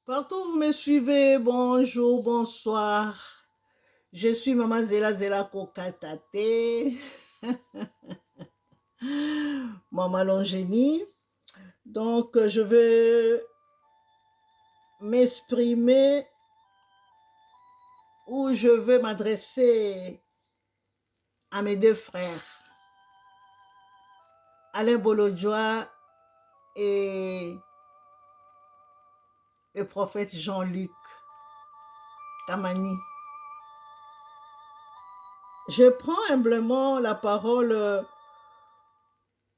Partout où vous me suivez, bonjour, bonsoir. Je suis Maman Zela Kokatate, Maman Longénie. Donc, je vais m'exprimer ou je vais m'adresser à mes deux frères, Alain Bolodjoa et le prophète Jean-Luc Tamani. Je prends humblement la parole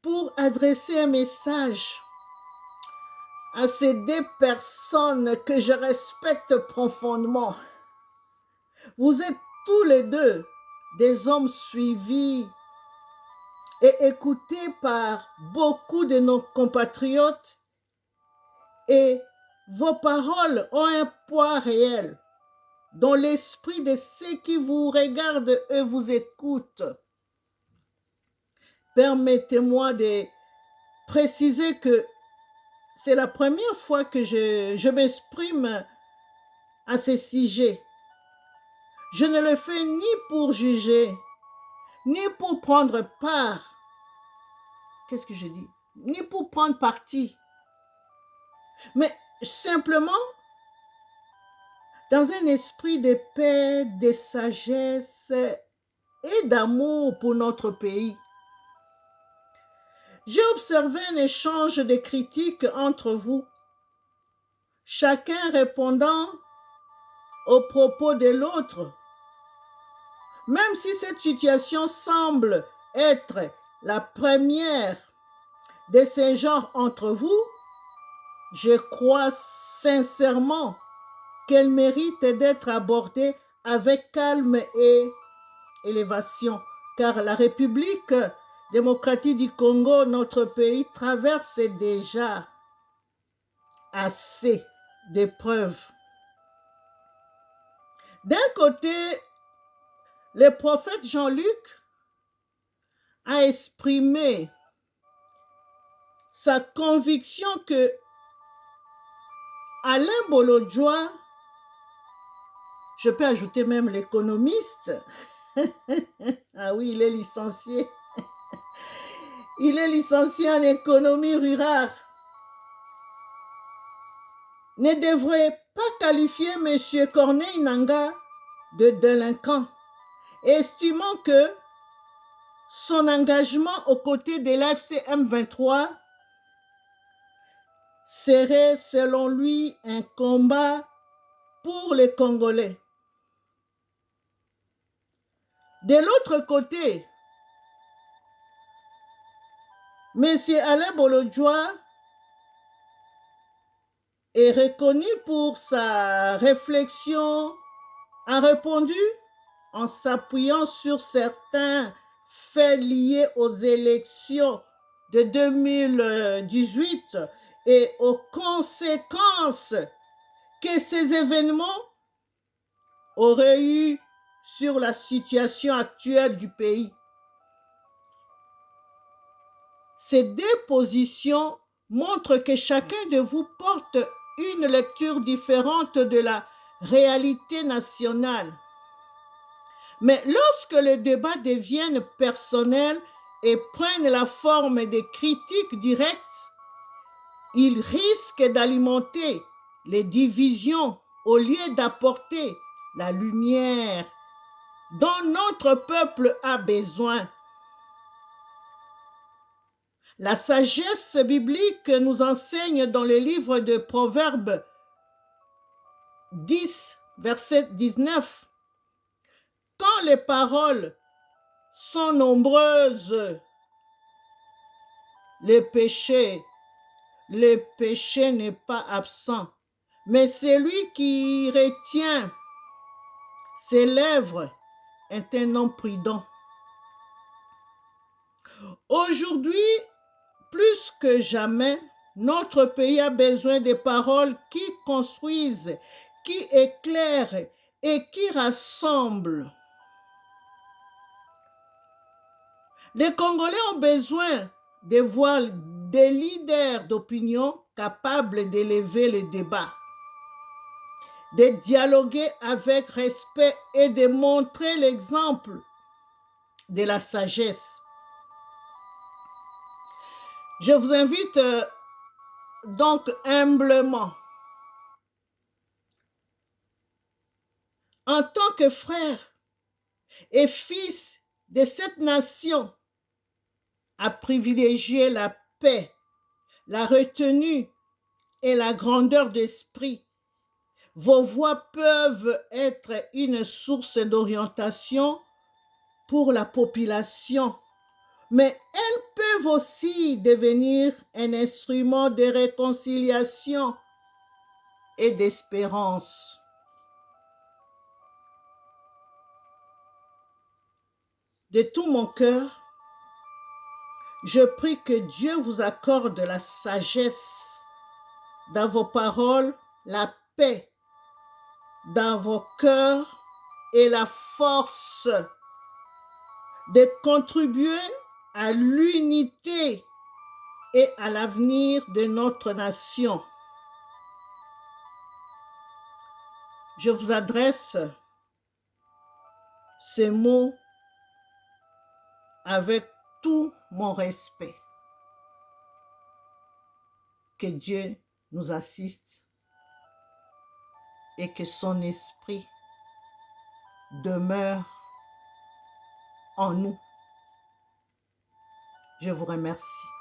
pour adresser un message à ces deux personnes que je respecte profondément. Vous êtes tous les deux des hommes suivis et écoutés par beaucoup de nos compatriotes et vos paroles ont un poids réel dans l'esprit de ceux qui vous regardent et vous écoutent. Permettez-moi de préciser que c'est la première fois que je m'exprime à ce sujet. Je ne le fais ni pour juger, ni pour prendre part. Qu'est-ce que je dis? Ni pour prendre parti. Mais simplement dans un esprit de paix, de sagesse et d'amour pour notre pays. J'ai observé un échange de critiques entre vous, chacun répondant aux propos de l'autre. Même si cette situation semble être la première de ce genre entre vous, je crois sincèrement qu'elle mérite d'être abordée avec calme et élévation, car la République démocratique du Congo, notre pays, traverse déjà assez d'épreuves. D'un côté, le prophète Jean-Luc a exprimé sa conviction que Alain Bolodjoa, je peux ajouter même l'économiste, ah oui, il est licencié, il est licencié en économie rurale, ne devrait pas qualifier M. Corneille Nangaa de délinquant, estimant que son engagement aux côtés de l'AFC M23 serait selon lui un combat pour les Congolais. De l'autre côté, M. Alain Bolodjoa est reconnu pour sa réflexion, a répondu en s'appuyant sur certains faits liés aux élections de 2018 et aux conséquences que ces événements auraient eu sur la situation actuelle du pays. Ces deux positions montrent que chacun de vous porte une lecture différente de la réalité nationale. Mais lorsque le débat devient personnel et prenne la forme de critiques directes, il risque d'alimenter les divisions au lieu d'apporter la lumière dont notre peuple a besoin. La sagesse biblique nous enseigne dans le livre de Proverbes 10, verset 19, quand les paroles sont nombreuses, le péché n'est pas absent, mais celui qui retient ses lèvres est un homme prudent. Aujourd'hui, plus que jamais, notre pays a besoin de paroles qui construisent, qui éclairent et qui rassemblent. Les Congolais ont besoin de voir des leaders d'opinion capables d'élever le débat. de dialoguer avec respect et de montrer l'exemple de la sagesse. Je vous invite donc humblement, en tant que frère et fils de cette nation, à privilégier la paix, la retenue et la grandeur d'esprit. Vos voix peuvent être une source d'orientation pour la population, mais elles peuvent aussi devenir un instrument de réconciliation et d'espérance. De tout mon cœur, je prie que Dieu vous accorde la sagesse dans vos paroles, la paix dans vos cœurs et la force de contribuer à l'unité et à l'avenir de notre nation. Je vous adresse ces mots avec tout mon respect. Que Dieu nous assiste et que son esprit demeure en nous. Je vous remercie.